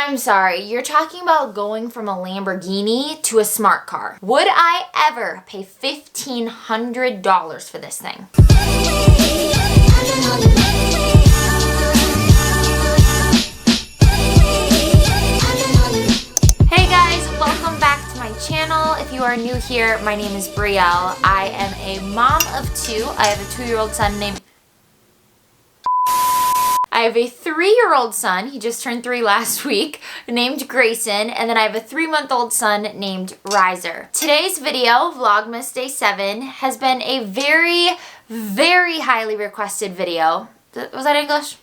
I'm sorry, you're talking about going from a Lamborghini to a smart car. Would I ever pay $1,500 for this thing? Hey guys, welcome back to my channel. If you are new here, my name is Brielle. I am a mom of two. I have a 2-year-old son named... I have a 3-year-old son, he just turned 3 last week, named Grayson, and then I have a 3-month-old son named Riser. Today's video, Vlogmas Day 7, has been a very, very highly requested video. Was that English?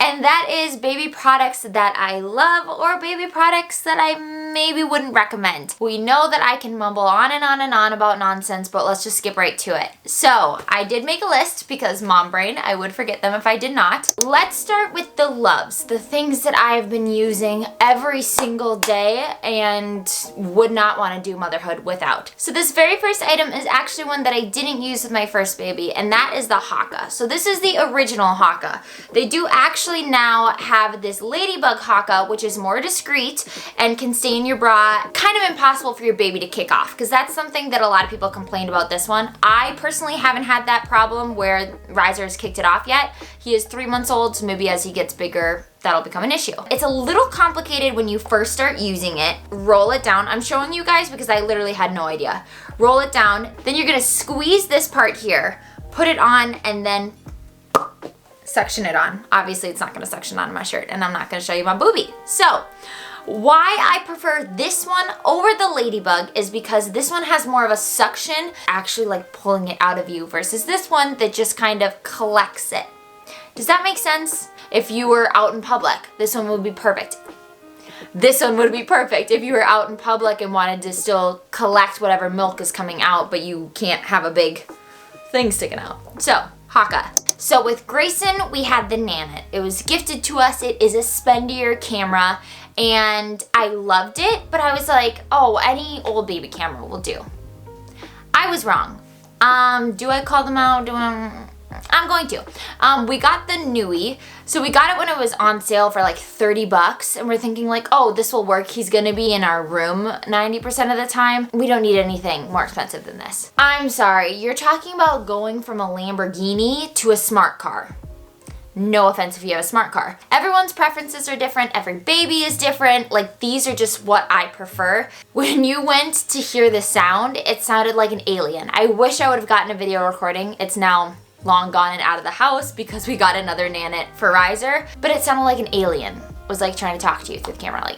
And that is baby products that I love or baby products that I maybe wouldn't recommend. We know that I can mumble on and on and on about nonsense, but let's just skip right to it. So I did make a list because mom brain, I would forget them if I did not. Let's start with the loves, the things that I have been using every single day and would not want to do motherhood without. So this very first item is actually one that I didn't use with my first baby, and that is the Hakka. So this is the original Hakka. They do actually now have this ladybug Hakka, which is more discreet and can stay in your bra. Kind of impossible for your baby to kick off, because that's something that a lot of people complained about this one. I personally haven't had that problem where Riser has kicked it off yet. He is 3 months old, so maybe as he gets bigger, that'll become an issue. It's a little complicated when you first start using it. Roll it down. I'm showing you guys because I literally had no idea. Roll it down, then you're gonna squeeze this part here, put it on, and then suction it on. Obviously it's not gonna suction on my shirt, and I'm not gonna show you my boobie. So why I prefer this one over the ladybug is because this one has more of a suction, actually like pulling it out of you, versus this one that just kind of collects it. Does that make sense? If you were out in public, this one would be perfect. This one would be perfect if you were out in public and wanted to still collect whatever milk is coming out, but you can't have a big thing sticking out. So, Hakka. So with Grayson, we had the nanite. It was gifted to us. It is a spendier camera, and I loved it, but I was like, oh, any old baby camera will do. I was wrong. Do I call them out? I'm going to. We got the Newie. So we got it when it was on sale for like 30 bucks, and we're thinking like, oh, this will work. He's gonna be in our room 90% of the time. We don't need anything more expensive than this. I'm sorry, you're talking about going from a Lamborghini to a smart car. No offense if you have a smart car. Everyone's preferences are different. Every baby is different. Like, these are just what I prefer. When you went to hear the sound, it sounded like an alien. I wish I would have gotten a video recording. It's now long gone and out of the house because we got another nanite for Riser, but it sounded like an alien. It was like trying to talk to you through the camera, like.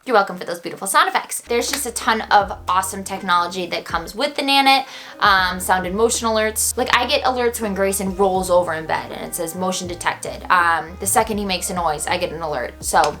You're welcome for those beautiful sound effects. There's just a ton of awesome technology that comes with the nanite. Sound and motion alerts. Like, I get alerts when Grayson rolls over in bed and it says motion detected. The second he makes a noise, I get an alert. So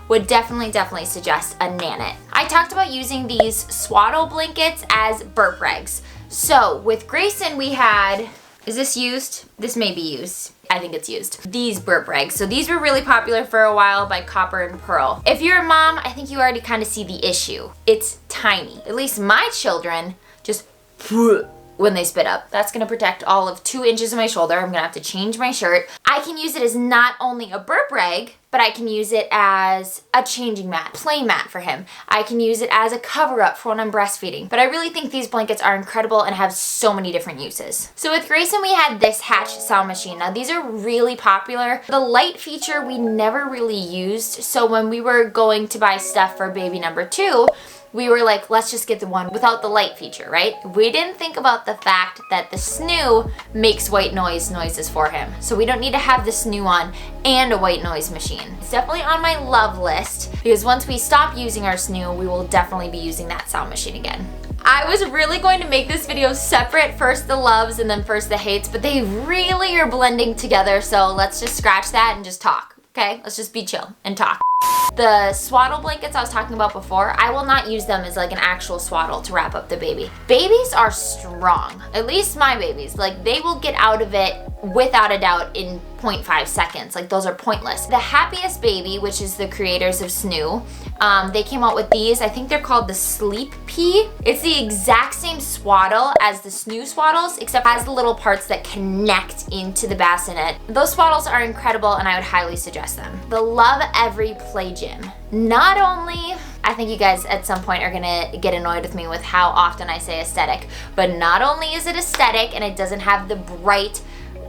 would definitely suggest a nanite. I talked about using these swaddle blankets as burp regs. So with Grayson we had, is this used? This may be used. I think it's used. These burp regs. So these were really popular for a while by Copper and Pearl. If you're a mom, I think you already kind of see the issue. It's tiny. At least my children just when they spit up. That's gonna protect all of 2 inches of my shoulder. I'm gonna have to change my shirt. I can use it as not only a burp reg, but I can use it as a changing mat, play mat for him. I can use it as a cover up for when I'm breastfeeding. But I really think these blankets are incredible and have so many different uses. So with Grayson, we had this Hatch sound machine. Now these are really popular. The light feature we never really used. So when we were going to buy stuff for baby number 2, we were like, let's just get the one without the light feature, right? We didn't think about the fact that the snoo makes white noises for him. So we don't need to have the snoo on and a white noise machine. It's definitely on my love list, because once we stop using our snoo, we will definitely be using that sound machine again. I was really going to make this video separate, first the loves and then first the hates, but they really are blending together, so let's just scratch that and just talk, okay? Let's just be chill and talk. The swaddle blankets I was talking about before, I will not use them as like an actual swaddle to wrap up the baby. Babies are strong, at least my babies. Like, they will get out of it without a doubt in 0.5 seconds. Like, those are pointless. The Happiest Baby, which is the creators of Snoo, they came out with these. I think they're called the Sleep Pea. It's the exact same swaddle as the Snoo swaddles, except it has the little parts that connect into the bassinet. Those swaddles are incredible, and I would highly suggest them. The Love Every Play Gym. Not only, I think you guys at some point are gonna get annoyed with me with how often I say aesthetic, but not only is it aesthetic and it doesn't have the bright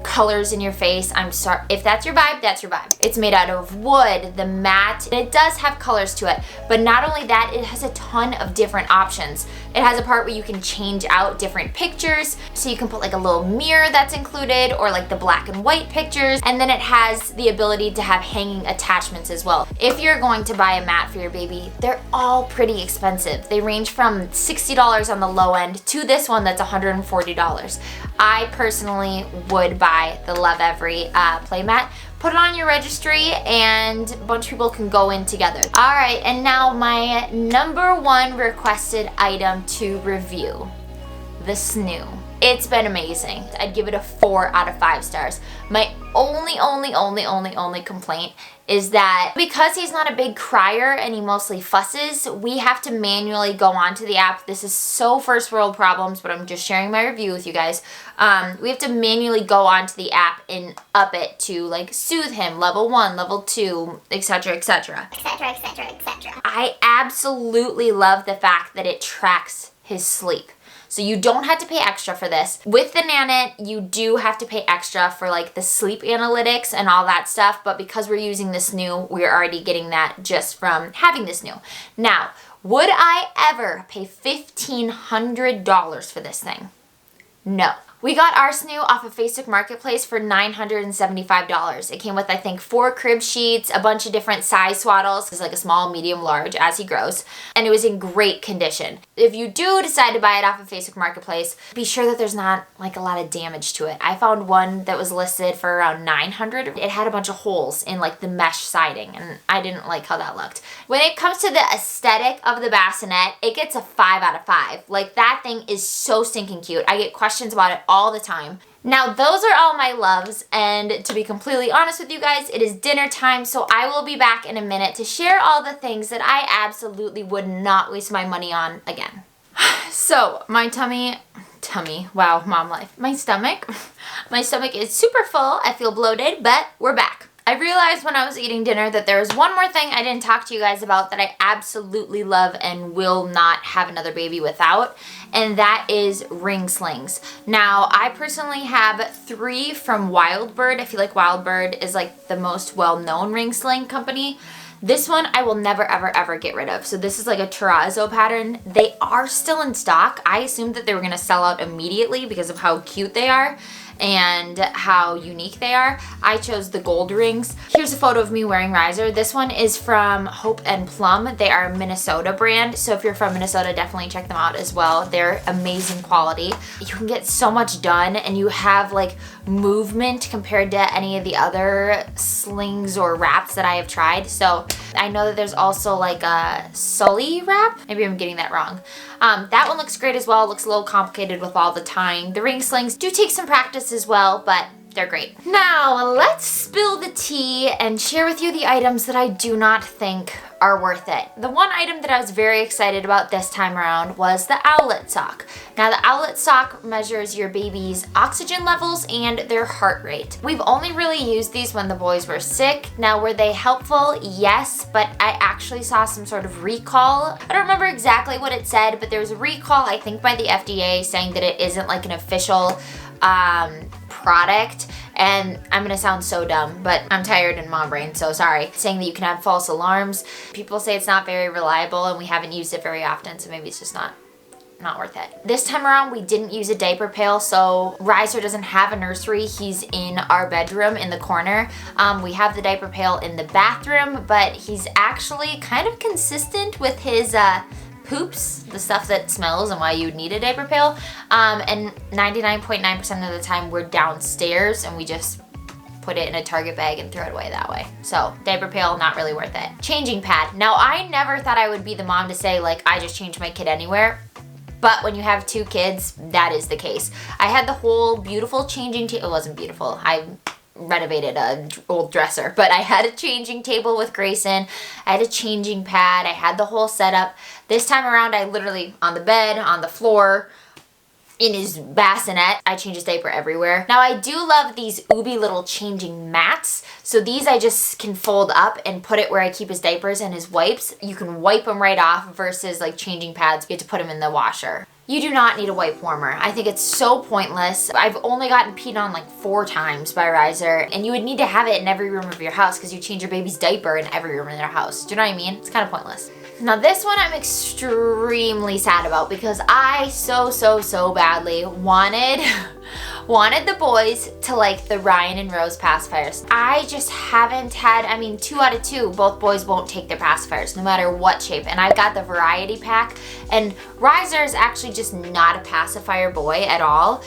colors in your face. I'm sorry. If that's your vibe, that's your vibe. It's made out of wood, the mat. It does have colors to it, but not only that, it has a ton of different options. It has a part where you can change out different pictures. So you can put like a little mirror that's included, or like the black and white pictures. And then it has the ability to have hanging attachments as well. If you're going to buy a mat for your baby, they're all pretty expensive. They range from $60 on the low end to this one that's $140. I personally would buy the Love Every playmat. Put it on your registry and a bunch of people can go in together. All right, and now my #1 requested item to review, the snoo. It's been amazing. I'd give it a 4 out of 5 stars. My only complaint is that because he's not a big crier and he mostly fusses, we have to manually go onto the app. This is so first world problems, but I'm just sharing my review with you guys. We have to manually go onto the app and up it to like soothe him, level 1, level 2, etc, etc. I absolutely love the fact that it tracks his sleep. So you don't have to pay extra for this. With the nanite, you do have to pay extra for like the sleep analytics and all that stuff, but because we're using the snoo, we're already getting that just from having the snoo. Now, would I ever pay $1,500 for this thing? No. We got our snoo off of Facebook Marketplace for $975. It came with, I think, 4 crib sheets, a bunch of different size swaddles. It's like a small, medium, large as he grows. And it was in great condition. If you do decide to buy it off of Facebook Marketplace, be sure that there's not like a lot of damage to it. I found one that was listed for around $900. It had a bunch of holes in like the mesh siding, and I didn't like how that looked. When it comes to the aesthetic of the bassinet, it gets a 5 out of 5. Like, that thing is so stinking cute. I get questions about it all the time. Now, those are all my loves, and to be completely honest with you guys, it is dinner time, so I will be back in a minute to share all the things that I absolutely would not waste my money on again. So, my tummy, wow, mom life. My stomach is super full. I feel bloated, but we're back. I realized when I was eating dinner that there was one more thing I didn't talk to you guys about that I absolutely love and will not have another baby without, and that is ring slings. Now, I personally have 3 from Wildbird. I feel like Wildbird is like the most well-known ring sling company. This one I will never ever get rid of. So this is like a terrazzo pattern. They are still in stock. I assumed that they were gonna sell out immediately because of how cute they are and how unique they are. I chose the gold rings. Here's a photo of me wearing riser. This one is from Hope and Plum. They are a Minnesota brand, so if you're from Minnesota, definitely check them out as well. They're amazing quality. You can get so much done, and you have like movement compared to any of the other slings or wraps that I have tried. So I know that there's also like a Sully wrap. Maybe I'm getting that wrong. That one looks great as well. It looks a little complicated with all the tying. The ring slings do take some practice as well, but they're great. Now, let's spill the tea and share with you the items that I do not think are worth it. The one item that I was very excited about this time around was the owlet sock. Now, the owlet sock measures your baby's oxygen levels and their heart rate. We've only really used these when the boys were sick. Now, were they helpful? Yes, but I actually saw some sort of recall. I don't remember exactly what it said, but there was a recall, I think by the FDA, saying that it isn't like an official product, and I'm gonna sound so dumb, but I'm tired in mom brain, so sorry. Saying that you can have false alarms. People say it's not very reliable, and we haven't used it very often, so maybe it's just not worth it. This time around, we didn't use a diaper pail, so Riser doesn't have a nursery. He's in our bedroom in the corner. We have the diaper pail in the bathroom, but he's actually kind of consistent with his poops, the stuff that smells and why you would need a diaper pail. And 99.9% of the time we're downstairs and we just put it in a Target bag and throw it away that way. So diaper pail, not really worth it. Changing pad. Now, I never thought I would be the mom to say like, I just change my kid anywhere. But when you have 2 kids, that is the case. I had the whole beautiful changing table. It wasn't beautiful. I renovated an old dresser, but I had a changing table with Grayson. I had a changing pad. I had the whole setup. This time around, I literally, on the bed, on the floor, in his bassinet. I change his diaper everywhere. Now I do love these Ubi little changing mats. So these I just can fold up and put it where I keep his diapers and his wipes. You can wipe them right off versus like changing pads. You have to put them in the washer. You do not need a wipe warmer. I think it's so pointless. I've only gotten peed on like 4 times by Riser, and you would need to have it in every room of your house because you change your baby's diaper in every room in their house. Do you know what I mean? It's kind of pointless. Now this one I'm extremely sad about because I so badly wanted the boys to like the Ryan and Rose pacifiers. I just haven't had, I mean 2 out of 2, both boys won't take their pacifiers no matter what shape. And I got the variety pack, and Riser is actually just not a pacifier boy at all.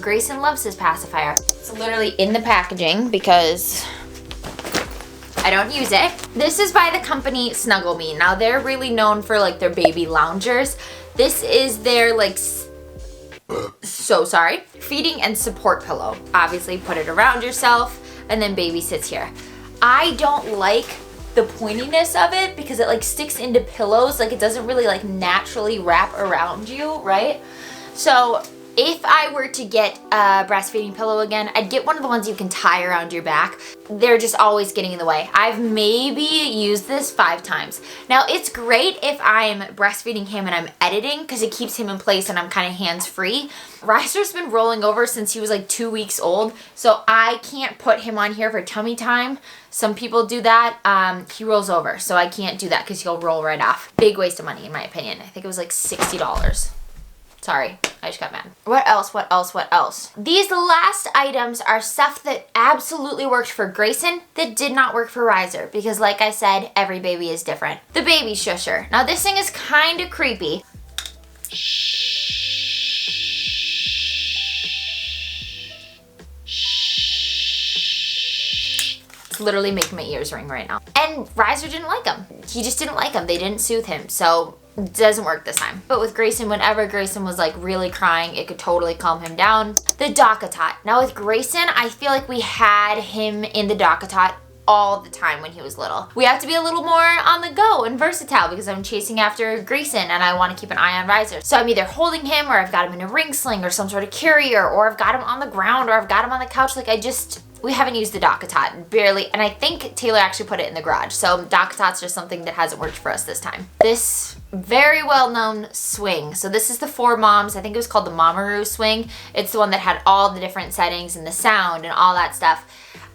Grayson loves his pacifier. It's literally in the packaging because I don't use it. This is by the company Snuggle Me. Now they're really known for like their baby loungers. This is their like, feeding and support pillow. Obviously put it around yourself and then baby sits here. I don't like the pointiness of it because it like sticks into pillows. Like it doesn't really like naturally wrap around you, right? So if I were to get a breastfeeding pillow again, I'd get one of the ones you can tie around your back. They're just always getting in the way. I've maybe used this 5 times. Now it's great if I'm breastfeeding him and I'm editing because it keeps him in place and I'm kind of hands-free. Riser's been rolling over since he was like 2 weeks old, so I can't put him on here for tummy time. Some people do that. He rolls over, so I can't do that because he'll roll right off. Big waste of money in my opinion. I think it was like $60. Sorry, I just got mad. What else? These last items are stuff that absolutely worked for Grayson that did not work for Riser because like I said, every baby is different. The baby shusher. Now this thing is kind of creepy. It's literally making my ears ring right now. And Riser didn't like them. He just didn't like them. They didn't soothe him. So it doesn't work this time. But with Grayson, whenever Grayson was like really crying, it could totally calm him down. The dockatot. Now with Grayson, I feel like we had him in the dockatot all the time when he was little. We have to be a little more on the go and versatile because I'm chasing after Grayson and I want to keep an eye on Riser. So I'm either holding him or I've got him in a ring sling or some sort of carrier, or I've got him on the ground, or I've got him on the couch. Like we haven't used the dockatot, barely, and I think Taylor actually put it in the garage. So dockatots are something that hasn't worked for us this time. This very well-known swing. So this is the 4 Moms. I think it was called the mamaroo swing. It's the one that had all the different settings and the sound and all that stuff.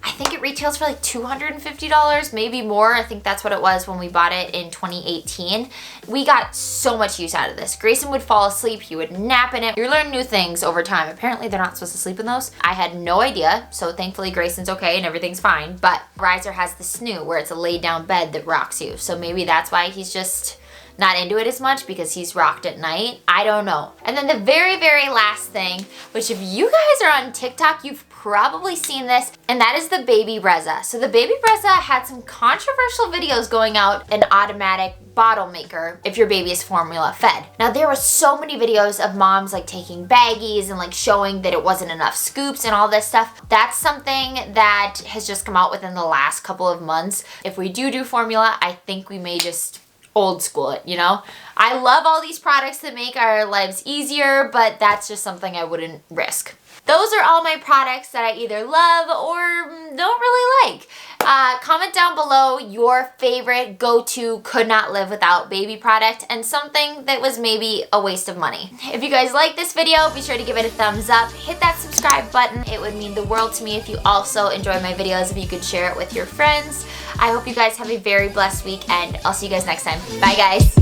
I think it retails for like $250, maybe more. I think that's what it was when we bought it in 2018. We got so much use out of this. Grayson would fall asleep, he would nap in it. You learn new things over time. Apparently they're not supposed to sleep in those. I had no idea, so thankfully Grayson's okay and everything's fine. But Riser has the snoo, where it's a laid down bed that rocks you. So maybe that's why he's just not into it as much, because he's rocked at night. I don't know. And then the very last thing, which if you guys are on TikTok, you've probably seen this, and that is the baby reza. So the baby reza had some controversial videos going out, an automatic bottle maker if your baby is formula fed. Now there were so many videos of moms like taking baggies and like showing that it wasn't enough scoops and all this stuff. That's something that has just come out within the last couple of months. If we do formula, I think we may just old school it, you know? I love all these products that make our lives easier, but that's just something I wouldn't risk. Those are all my products that I either love or don't really like. Comment down below your favorite go-to could not live without baby product and something that was maybe a waste of money. If you guys like this video, be sure to give it a thumbs up. Hit that subscribe button. It would mean the world to me if you also enjoy my videos, if you could share it with your friends. I hope you guys have a very blessed week, and I'll see you guys next time. Bye guys.